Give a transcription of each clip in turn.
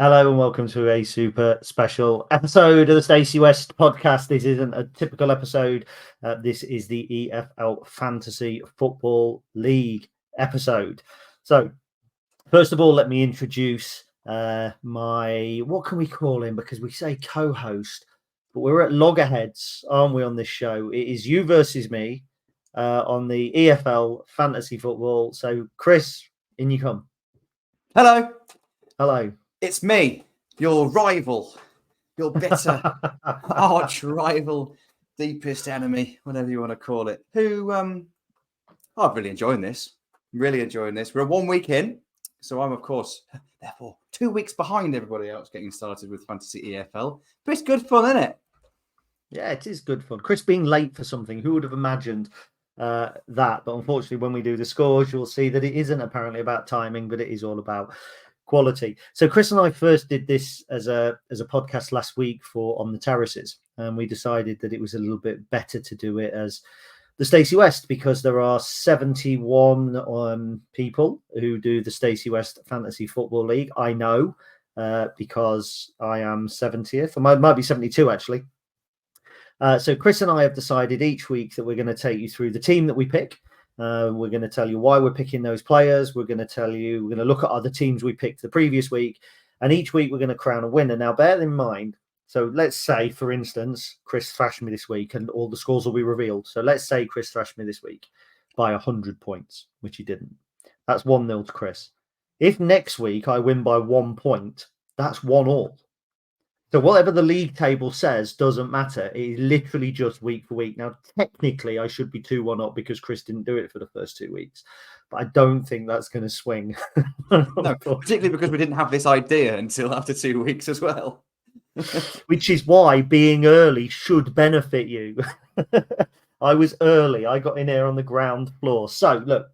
Hello and welcome to a super special episode of the Stacey West podcast. This isn't a typical episode. This is the EFL Fantasy Football League episode. So, first of all, let me introduce my, what can we call him? Because we say co-host, but we're at loggerheads, aren't we, on this show? It is you versus me on the EFL Fantasy Football. So, Chris, in you come. Hello. Hello. It's me, your rival, your bitter arch rival, deepest enemy, whatever you want to call it, who I'm really enjoying this. Really enjoying this. We're 1 week in, so I'm, of course, therefore 2 weeks behind everybody else getting started with Fantasy EFL. But it's good fun, isn't it? Yeah, it is good fun. Chris being late for something, who would have imagined that? But unfortunately, when we do the scores, you'll see that it isn't apparently about timing, but it is all about quality. So Chris and I first did this as a podcast last week for On the Terraces, and we decided that it was a little bit better to do it as the Stacey West because there are 71 people who do the Stacey West Fantasy Football League. I know because I am 70th. I might be 72 actually. So Chris and I have decided each week that we're going to take you through the team that we pick. We're going to tell you why we're picking those players. We're going to look at other teams we picked the previous week. And each week we're going to crown a winner. Now, bear in mind, so let's say, for instance, Chris thrashed me this week and all the scores will be revealed. So let's say Chris thrashed me this week by 100 points, which he didn't. That's 1-0 to Chris. If next week I win by 1 point, that's 1-1. So whatever the league table says doesn't matter. It is literally just week for week. Now, technically, I should be 2-1 up because Chris didn't do it for the first 2 weeks. But I don't think that's going to swing. No, particularly because we didn't have this idea until after 2 weeks as well. Which is why being early should benefit you. I was early. I got in here on the ground floor. So, look,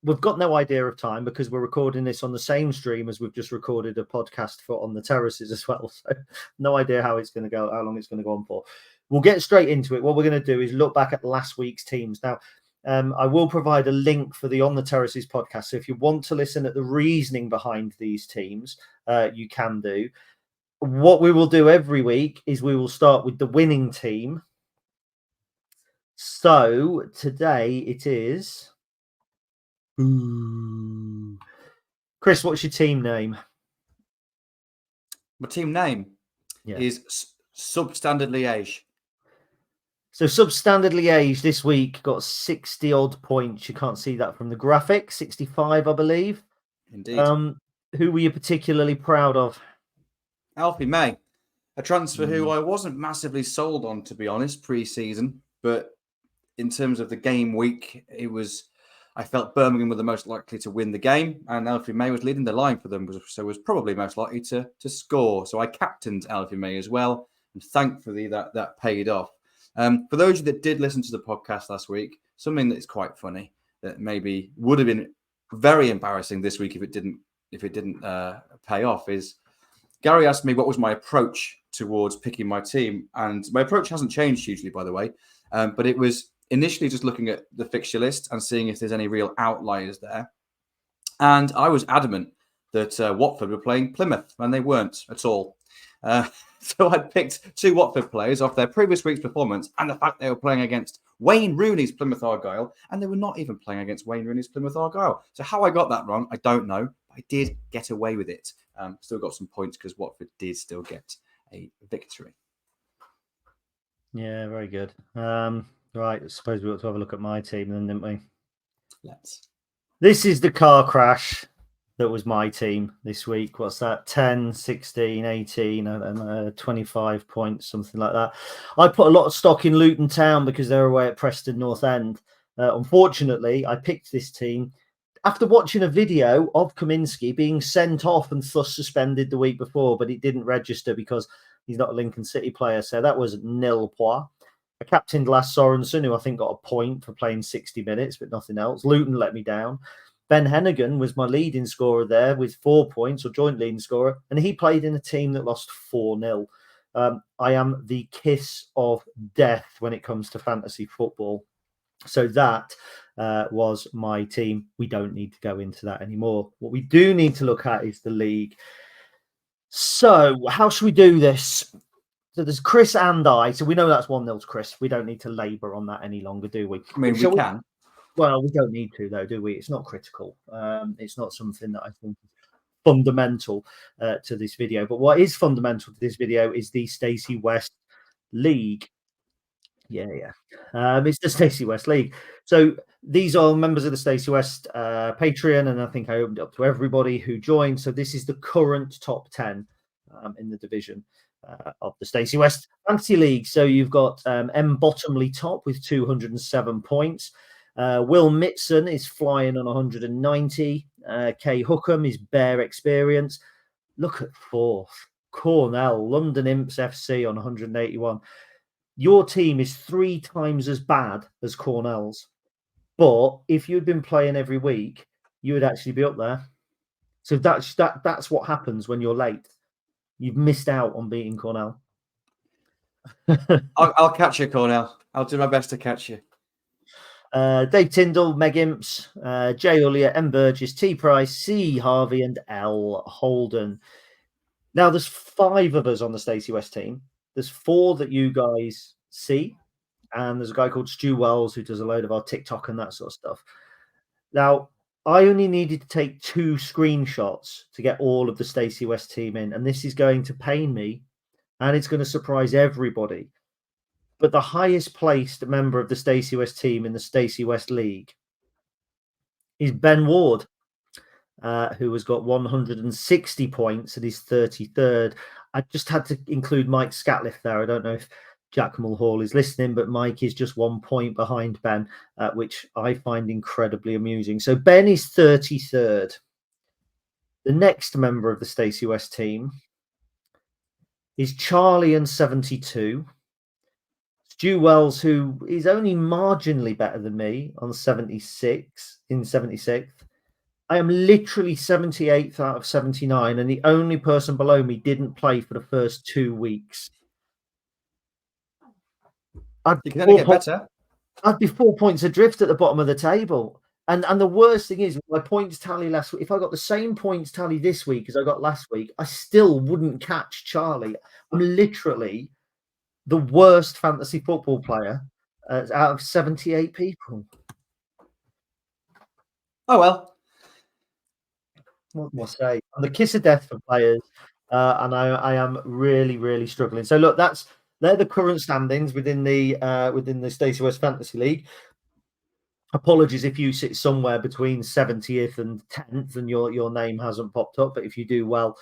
we've got no idea of time because we're recording this on the same stream as we've just recorded a podcast for On the Terraces as well. So no idea how it's going to go, how long it's going to go on for. We'll get straight into it. What we're going to do is look back at last week's teams. Now, I will provide a link for the On the Terraces podcast. So if you want to listen at the reasoning behind these teams, you can do. What we will do every week is we will start with the winning team. So today it is... Ooh. Chris, what's your team name? My team name is Substandard Liège. So Substandard Liège this week got 60 odd points. You can't see that from the graphic. 65, I believe. Indeed. Who were you particularly proud of? Alfie May, a transfer who I wasn't massively sold on, to be honest, pre-season. But in terms of the game week, I felt Birmingham were the most likely to win the game, and Alfie May was leading the line for them, so was probably most likely to score. So I captained Alfie May as well, and thankfully that paid off. For those of you that did listen to the podcast last week, something that's quite funny that maybe would have been very embarrassing this week if it didn't pay off is Gary asked me what was my approach towards picking my team, and my approach hasn't changed hugely, by the way, but it was initially just looking at the fixture list and seeing if there's any real outliers there. And I was adamant that Watford were playing Plymouth, and they weren't at all. So I'd picked 2 Watford players off their previous week's performance and the fact they were playing against Wayne Rooney's Plymouth Argyle, and they were not even playing against Wayne Rooney's Plymouth Argyle. So how I got that wrong, I don't know. But I did get away with it. Still got some points because Watford did still get a victory. Yeah, very good. Right, I suppose we ought to have a look at my team then, didn't we? Let's. This is the car crash that was my team this week. What's that? 10, 16, 18, and 25 points, something like that. I put a lot of stock in Luton Town because they're away at Preston North End. Unfortunately, I picked this team after watching a video of Kaminsky being sent off and thus suspended the week before, but it didn't register because he's not a Lincoln City player. So that was nil points. I captained Lasse Sorensen, who I think got a point for playing 60 minutes, but nothing else. Luton let me down. Ben Hennigan was my leading scorer there with 4 points, or joint leading scorer, and he played in a team that lost 4-0. I am the kiss of death when it comes to fantasy football. So that was my team. We don't need to go into that anymore. What we do need to look at is the league. So how should we do this? So there's Chris and I. So we know that's 1-0 to Chris. We don't need to labour on that any longer, do we? I mean, we can. Well, we don't need to, though, do we? It's not critical. It's not something that I think is fundamental to this video. But what is fundamental to this video is the Stacey West League. Yeah. It's the Stacey West League. So these are members of the Stacey West Patreon, and I think I opened up to everybody who joined. So this is the current top 10 in the division of the Stacey West Fantasy League. So you've got M. Bottomley top with 207 points. Will Mitson is flying on 190. Kay Hookham is bare experience. Look at fourth. Cornell, London Imps FC on 181. Your team is 3 times as bad as Cornell's. But if you'd been playing every week, you would actually be up there. So that's what happens when you're late. You've missed out on beating Cornell. I'll catch you, Cornell. I'll do my best to catch you. Dave Tyndall, Meg Imps, J. Ullier, M. Burgess, T. Price, C. Harvey, and L. Holden. Now, there's 5 of us on the Stacey West team. There's 4 that you guys see, and there's a guy called Stu Wells who does a load of our TikTok and that sort of stuff. Now, I only needed to take 2 screenshots to get all of the Stacey West team in, and this is going to pain me, and it's going to surprise everybody. But the highest placed member of the Stacey West team in the Stacey West League is Ben Ward, who has got 160 points and is 33rd. I just had to include Mike Scatliff there. I don't know if Jack Mulhall is listening, but Mike is just 1 point behind Ben, which I find incredibly amusing. So Ben is 33rd. The next member of the Stacey West team is Charlie and 72. Stu Wells, who is only marginally better than me on 76 in 76th. I am literally 78th out of 79, and the only person below me didn't play for the first 2 weeks. You can only get better. I'd be 4 points adrift at the bottom of the table. And the worst thing is, my points tally last week, if I got the same points tally this week as I got last week, I still wouldn't catch Charlie. I'm literally the worst fantasy football player out of 78 people. Oh, well. What can I say? I'm the kiss of death for players, and I am really, really struggling. So look, they're the current standings within the Stacey West Fantasy League. Apologies if you sit somewhere between 70th and 10th and your name hasn't popped up, but if you do well,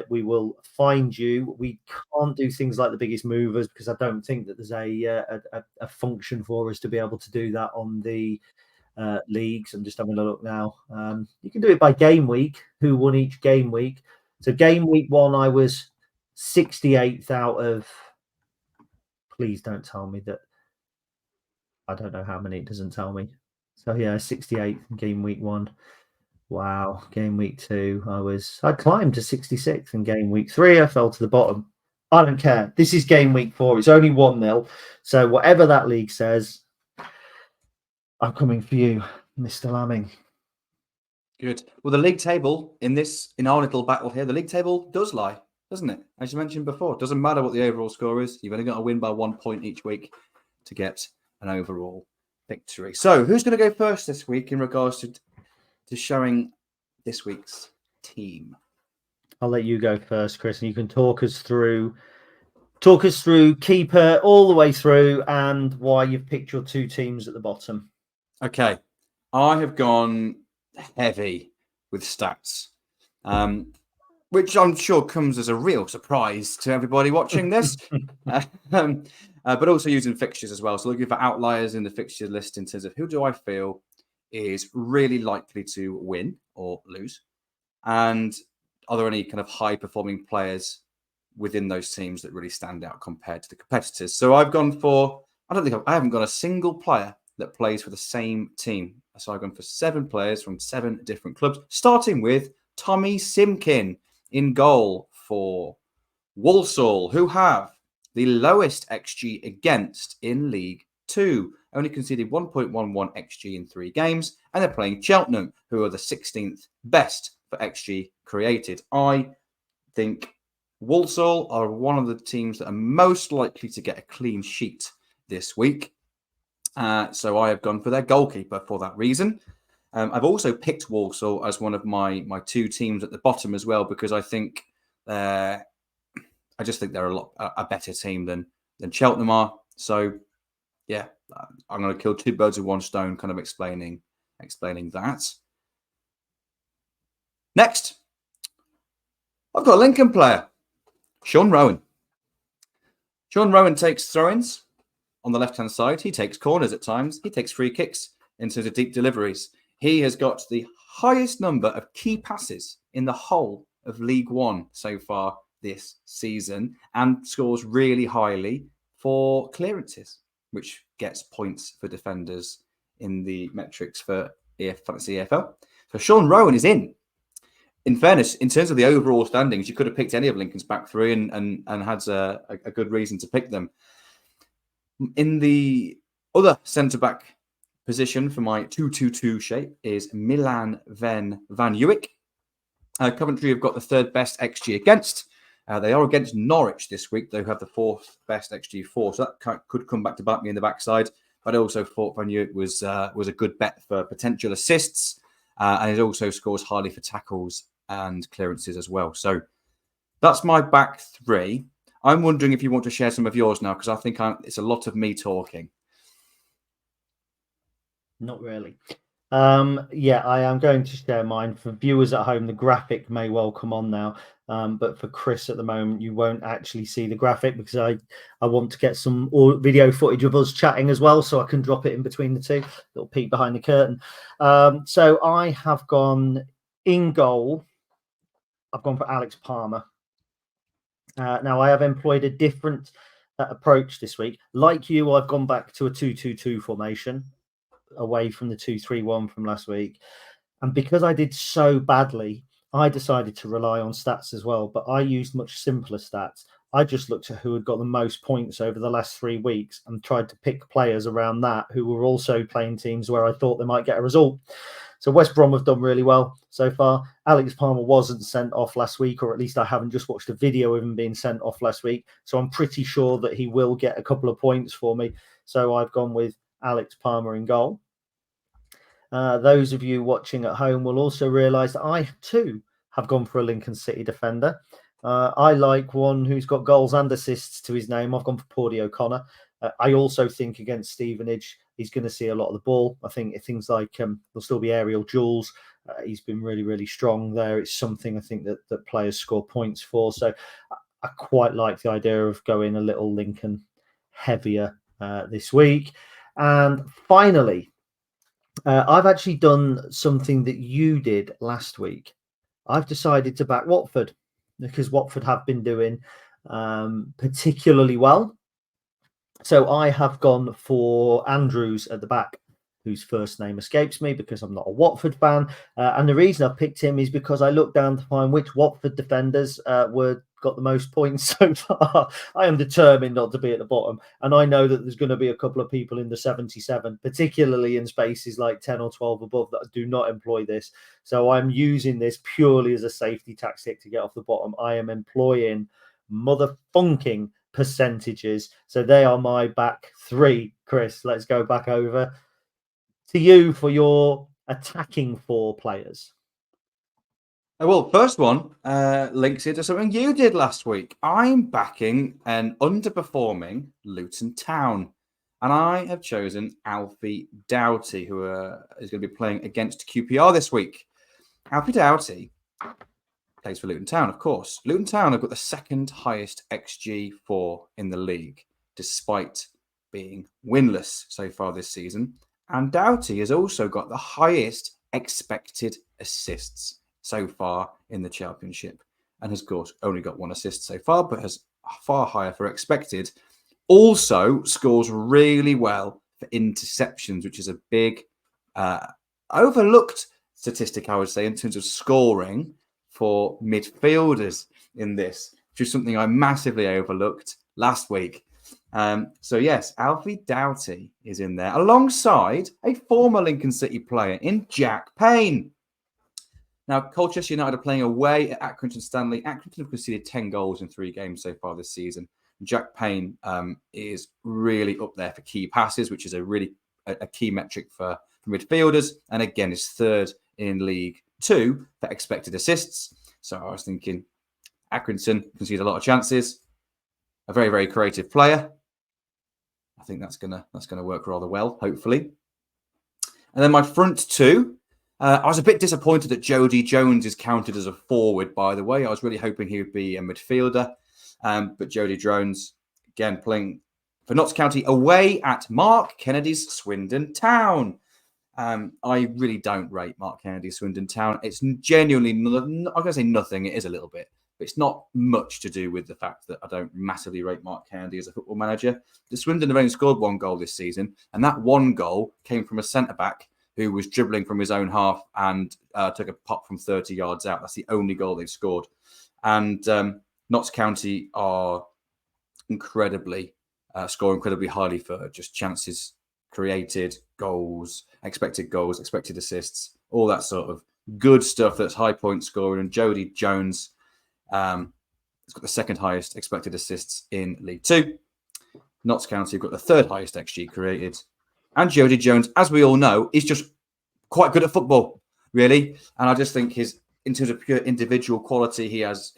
we will find you. We can't do things like the biggest movers because I don't think that there's a function for us to be able to do that on the leagues. I'm just having a look now. You can do it by game week, who won each game week. So game week 1, I was 68th out of, please don't tell me that, I don't know how many, it doesn't tell me. So yeah, 68th in game week 1. Wow. Game week 2, I climbed to 66th. In game week 3, I fell to the bottom. I don't care. This is game week 4. It's only 1-0. So whatever that league says, I'm coming for you, Mr. Lamming. Good. Well, the league table in our little battle here, the league table does lie, doesn't it? As you mentioned before, it doesn't matter what the overall score is. You've only got to win by 1 point each week to get an overall victory. So who's going to go first this week in regards to showing this week's team? I'll let you go first, Chris, and you can talk us through keeper all the way through and why you've picked your 2 teams at the bottom. Okay. I have gone heavy with stats, which I'm sure comes as a real surprise to everybody watching this, but also using fixtures as well. So looking for outliers in the fixture list in terms of who do I feel is really likely to win or lose, and are there any kind of high-performing players within those teams that really stand out compared to the competitors. So I've gone for, I haven't got a single player that plays for the same team. So I've gone for 7 players from 7 different clubs, starting with Tommy Simkin in goal for Walsall, who have the lowest XG against in League 2. Only conceded 1.11 XG in 3 games, and they're playing Cheltenham, who are the 16th best for XG created. I think Walsall are one of the teams that are most likely to get a clean sheet this week. So I have gone for their goalkeeper for that reason. I've also picked Walsall as one of my two teams at the bottom as well, because I think I just think they're a better team than Cheltenham are. So yeah, I'm going to kill two birds with one stone, kind of explaining that. Next, I've got a Lincoln player, Sean Rowan. Sean Rowan takes throw-ins on the left-hand side. He takes corners at times. He takes free kicks in terms of deep deliveries. He has got the highest number of key passes in the whole of League One so far this season, and scores really highly for clearances, which gets points for defenders in the metrics for Fantasy EFL. So Sean Rowan is in. In fairness, in terms of the overall standings, you could have picked any of Lincoln's back three and had a good reason to pick them. In the other centre-back position for my 2-2-2 shape is Milan Van Uwijk. Coventry have got the third best XG against. They are against Norwich this week. They have the fourth best XG for, so that could come back to bite me in the backside. But I also thought Van Uwijk was a good bet for potential assists, and it also scores highly for tackles and clearances as well. So that's my back three. I'm wondering if you want to share some of yours now, because I think it's a lot of me talking. Not really. Yeah, I am going to share mine. For viewers at home, the graphic may well come on now, but for Chris at the moment, you won't actually see the graphic, because I want to get some video footage of us chatting as well, so I can drop it in between the two. Little peek behind the curtain. So I have gone in goal. I've gone for Alex Palmer. Now I have employed a different approach this week. Like you, I've gone back to a 2-2-2 formation, away from the 2-3-1 from last week. And because I did so badly, I decided to rely on stats as well, but I used much simpler stats. I just looked at who had got the most points over the last 3 weeks and tried to pick players around that who were also playing teams where I thought they might get a result. So West Brom have done really well so far. Alex Palmer wasn't sent off last week, or at least I haven't just watched a video of him being sent off last week. So I'm pretty sure that he will get a couple of points for me. So I've gone with Alex Palmer in goal. Those of you watching at home will also realise that I too have gone for a Lincoln City defender. I like one who's got goals and assists to his name. I've gone for Pordy O'Connor. I also think against Stevenage, he's going to see a lot of the ball. I think things like there'll still be aerial duels. He's been really, really strong there. It's something I think that players score points for. So I quite like the idea of going a little Lincoln heavier this week. And finally, I've actually done something that you did last week. I've decided to back Watford, because Watford have been doing particularly well. So I have gone for Andrews at the back, whose first name escapes me because I'm not a Watford fan. And the reason I picked him is because I looked down to find which Watford defenders got the most points so far. I am determined not to be at the bottom. And I know that there's going to be a couple of people in the 77, particularly in spaces like 10 or 12 above, that do not employ this. So I'm using this purely as a safety tactic to get off the bottom. I am employing motherfunking percentages. So they are my back three. Chris, let's go back over to you for your attacking 4 players. Well, first one links into something you did last week. I'm backing an underperforming Luton Town, and I have chosen Alfie Doughty, who is going to be playing against QPR this week. Alfie Doughty plays for Luton Town, of course. Luton Town have got the second highest XG4 in the league, despite being winless so far this season. And Doughty has also got the highest expected assists so far in the Championship, and has only got 1 assist so far, but has far higher for expected. Also scores really well for interceptions, which is a big overlooked statistic, I would say, in terms of scoring for midfielders in this, which is something I massively overlooked last week. So yes, Alfie Doughty is in there alongside a former Lincoln City player in Jack Payne. Now, Colchester United are playing away at Accrington Stanley. Accrington have conceded 10 goals in 3 games so far this season. Jack Payne is really up there for key passes, which is a key metric for midfielders. And again, is third in League 2 for expected assists. So I was thinking Accrington conceded a lot of chances. A very, very creative player. I think that's gonna work rather well, hopefully. And then my front two. I was a bit disappointed that Jody Jones is counted as a forward, by the way. I was really hoping he would be a midfielder. But Jody Jones, again, playing for Notts County away at Mark Kennedy's Swindon Town. I really don't rate Mark Kennedy's Swindon Town. It's genuinely, I'm going to say nothing. It is a little bit. But it's not much to do with the fact that I don't massively rate Mark Kennedy as a football manager. The Swindon have only scored 1 goal this season. And that 1 goal came from a centre-back who was dribbling from his own half and took a pop from 30 yards out. That's the only goal they've scored. And Notts County are score incredibly highly for just chances created, goals, expected assists, all that sort of good stuff that's high point scoring. And Jody Jones has got the 2nd highest expected assists in League 2. Notts County have got the 3rd highest XG created. And Jody Jones, as we all know, is just quite good at football, really. And I just think in terms of pure individual quality, he has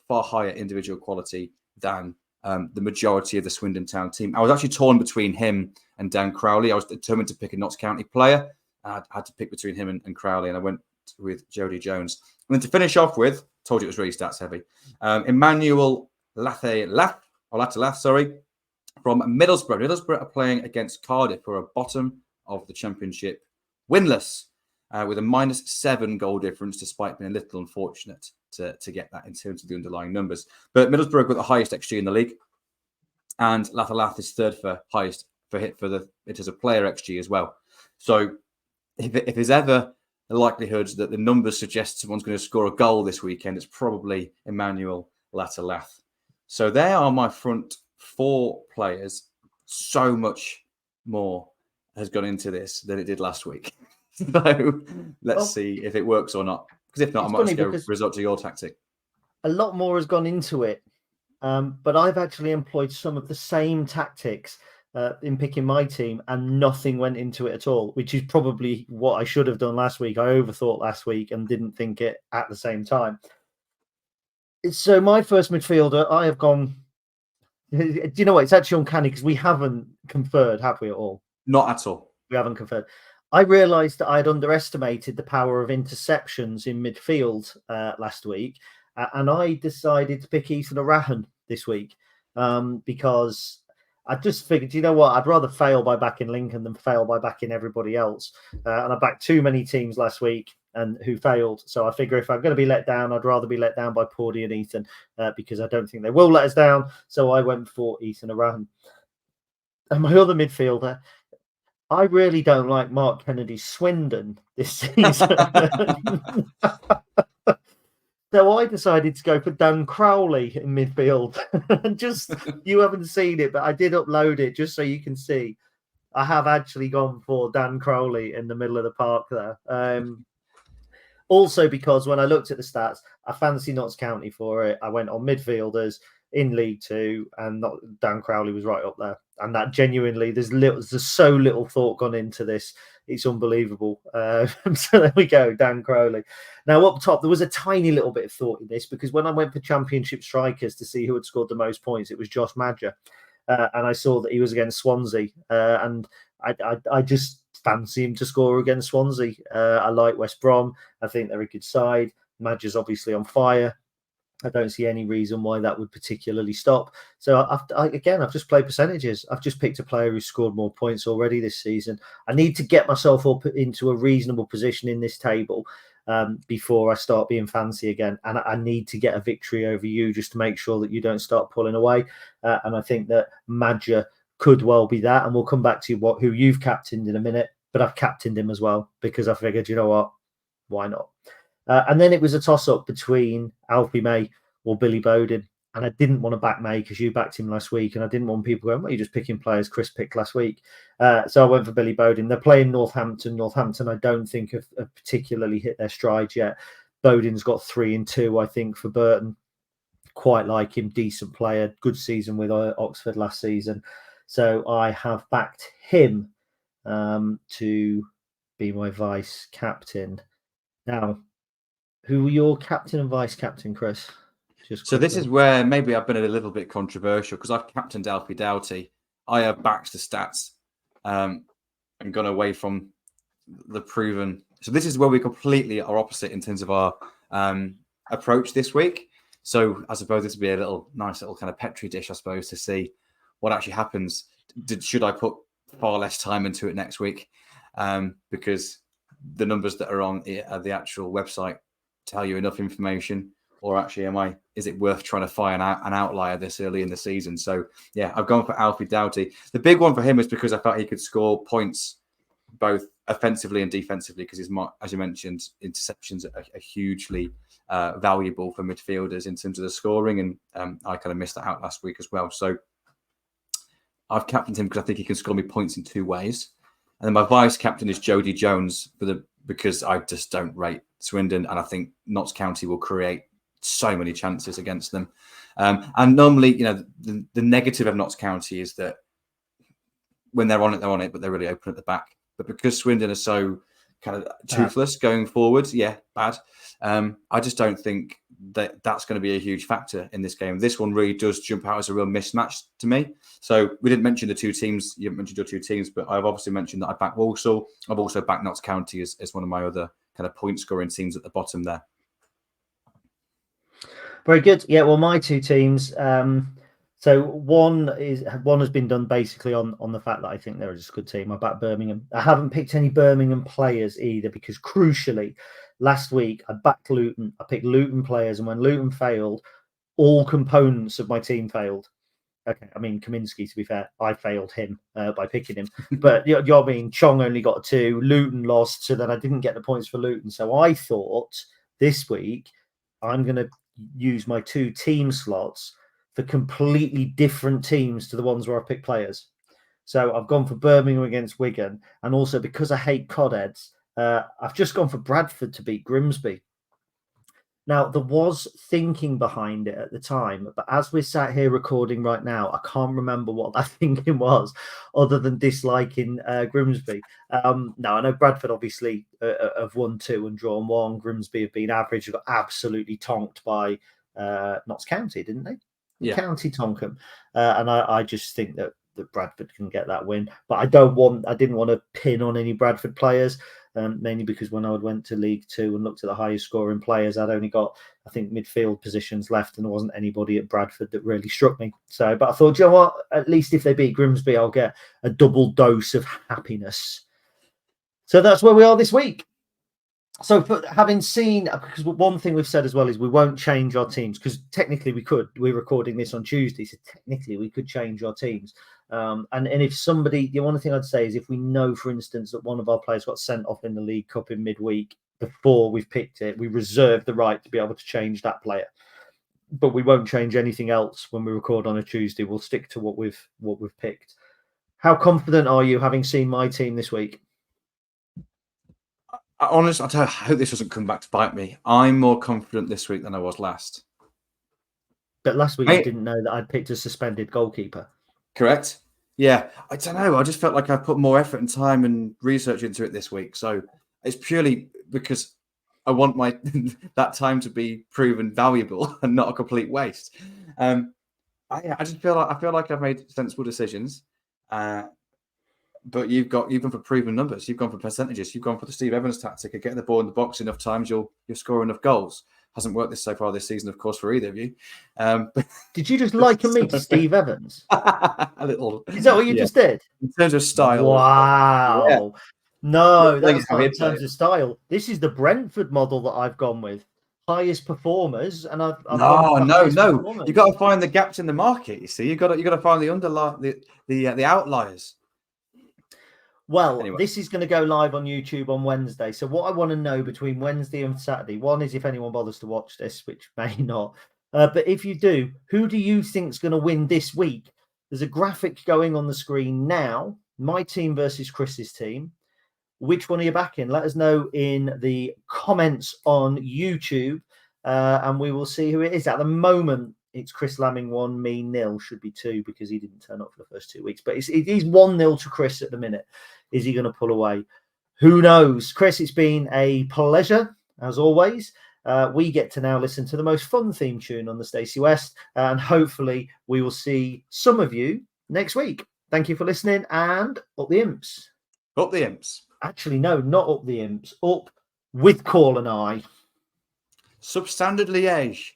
far higher individual quality than the majority of the Swindon Town team. I was actually torn between him and Dan Crowley. I was determined to pick a Notts County player. I had to pick between him and Crowley, and I went with Jody Jones. And then to finish off with, told you it was really stats heavy, Emmanuel Latalath, from Middlesbrough. Middlesbrough are playing against Cardiff, who are bottom of the Championship, winless, with a -7 goal difference, despite being a little unfortunate to get that in terms of the underlying numbers. But Middlesbrough got the highest XG in the league, and Latalath is 3rd for highest it as a player XG as well. So if there's ever the likelihood that the numbers suggest someone's going to score a goal this weekend, it's probably Emmanuel Latalath. So there are my front 4 players. So much more has gone into this than it did last week. So let's see if it works or not. Because if not, I might just go resort to your tactic. A lot more has gone into it. But I've actually employed some of the same tactics in picking my team, and nothing went into it at all, which is probably what I should have done last week. I overthought last week and didn't think it at the same time. So my first midfielder, I have gone... Do you know what? It's actually uncanny because we haven't conferred, have we, at all? Not at all. We haven't conferred. I realised that I'd underestimated the power of interceptions in midfield last week, and I decided to pick Ethan O'Rahan this week because I just figured, you know what, I'd rather fail by backing Lincoln than fail by backing everybody else. And I backed too many teams last week and who failed. So I figure if I'm going to be let down, I'd rather be let down by Pordy and Ethan because I don't think they will let us down. So I went for Ethan O'Rahan. And my other midfielder, I really don't like Mark Kennedy's Swindon this season. So I decided to go for Dan Crowley in midfield. Just, you haven't seen it, but I did upload it just so you can see. I have actually gone for Dan Crowley in the middle of the park there. Also because when I looked at the stats, I fancy Notts County for it. I went on midfielders in League 2, and Dan Crowley was right up there. And that genuinely, there's so little thought gone into this. It's unbelievable. So there we go, Dan Crowley. Now up top, there was a tiny little bit of thought in this because when I went for Championship strikers to see who had scored the most points, it was Josh Madger. And I saw that he was against Swansea. And I just fancy him to score against Swansea. I like West Brom. I think they're a good side. Madger's obviously on fire. I don't see any reason why that would particularly stop. So I've just played percentages. I've just picked a player who scored more points already this season. I need to get myself up into a reasonable position in this table before I start being fancy again. And I need to get a victory over you just to make sure that you don't start pulling away. And I think that Madger could well be that. And we'll come back to who you've captained in a minute. But I've captained him as well because I figured, you know what, why not? And then it was a toss-up between Alfie May or Billy Bowden. And I didn't want to back May because you backed him last week, and I didn't want people going, well, you're just picking players Chris picked last week. So I went for Billy Bowden. They're playing Northampton. Northampton, I don't think have particularly hit their strides yet. Bowden's got 3-2, I think, for Burton. Quite like him, decent player, good season with Oxford last season. So I have backed him to be my vice captain. Now, who were your captain and vice captain, Chris? So this is where maybe I've been a little bit controversial because I've captained Alfie Doughty. I have backed the stats and gone away from the proven. So this is where we completely are opposite in terms of our approach this week. So I suppose this would be a nice little kind of petri dish, I suppose, to see what actually happens. Should I put far less time into it next week? Because the numbers that are on the actual website tell you enough information. Or actually, is it worth trying to find an outlier this early in the season? So, yeah, I've gone for Alfie Doughty. The big one for him is because I felt he could score points both offensively and defensively because, as you mentioned, interceptions are hugely valuable for midfielders in terms of the scoring. And I kind of missed that out last week as well. So I've captained him because I think he can score me points in 2 ways. And then my vice captain is Jody Jones because I just don't rate Swindon. And I think Notts County will create so many chances against them. And normally, the negative of Notts County is that when they're on it, but they're really open at the back. But because Swindon are so kind of toothless going forward, bad. I just don't think that's going to be a huge factor in this game. This one really does jump out as a real mismatch to me. So we didn't mention the 2 teams. You haven't mentioned your 2 teams, but I've obviously mentioned that I backed Walsall. I've also backed Notts County as one of my other kind of point scoring teams at the bottom there. Very good. Yeah, well, my 2 teams. So one has been done basically on the fact that I think they're just a good team. I backed Birmingham. I haven't picked any Birmingham players either because crucially, last week I backed Luton. I picked Luton players, and when Luton failed, all components of my team failed. Okay, I mean Kaminsky. To be fair, I failed him by picking him. But I mean, Chong only got 2. Luton lost, so then I didn't get the points for Luton. So I thought this week I'm going to use my 2 team slots for completely different teams to the ones where I pick players. So I've gone for Birmingham against Wigan, and also because I hate Codheads, I've just gone for Bradford to beat Grimsby. Now, there was thinking behind it at the time, but as we're sat here recording right now, I can't remember what that thinking was, other than disliking Grimsby. Now, I know Bradford obviously have won 2 and drawn 1. Grimsby have been average. They got absolutely tonked by Notts County, didn't they? Yeah. County Tonkham. And I just think that Bradford can get that win. But I didn't want to pin on any Bradford players. Mainly because when I went to League 2 and looked at the highest scoring players, I'd only got, I think, midfield positions left, and there wasn't anybody at Bradford that really struck me. So, but I thought, you know what? At least if they beat Grimsby, I'll get a double dose of happiness. So that's where we are this week. So having seen, because one thing we've said as well is we won't change our teams, because technically we could. We're recording this on Tuesday, so technically we could change our teams. And if somebody, the one thing I'd say is if we know, for instance, that one of our players got sent off in the League Cup in midweek before we've picked it, we reserve the right to be able to change that player. But we won't change anything else when we record on a Tuesday. We'll stick to what we've picked. How confident are you, having seen my team this week? Honestly, I hope this doesn't come back to bite me. I'm more confident this week than I was last. But last week you didn't know that I'd picked a suspended goalkeeper. Correct. Yeah. I don't know. I just felt like I put more effort and time and research into it this week. So it's purely because I want that time to be proven valuable and not a complete waste. I just feel like I've made sensible decisions. But you've gone for proven numbers. You've gone for percentages. You've gone for the Steve Evans tactic of getting the ball in the box enough times, you'll score enough goals. Hasn't worked so far this season, of course, for either of you. Did you just liken me to Steve Evans? A little. Is that what you just did? In terms of style. Wow. Yeah. No, that's not in terms of style. This is the Brentford model that I've gone with. Highest performers, and I've no. You've got to find the gaps in the market. You see, you got to find the outliers. Well, anyway. This is going to go live on YouTube on Wednesday. So what I want to know between Wednesday and Saturday, one is if anyone bothers to watch this, which may not. But if you do, who do you think's going to win this week? There's a graphic going on the screen now. My team versus Chris's team. Which one are you backing? Let us know in the comments on YouTube, and we will see who it is. At the moment, it's Chris Lamming 1, me 0. Should be 2 because he didn't turn up for the first 2 weeks. But it is 1-0 to Chris at the minute. Is he going to pull away? Who knows? Chris, it's been a pleasure, as always. We get to now listen to the most fun theme tune on the Stacey West, and hopefully we will see some of you next week. Thank you for listening, and up the imps. Up the imps. Actually, no, not up the imps. Up with Call and I. Substandard Liège.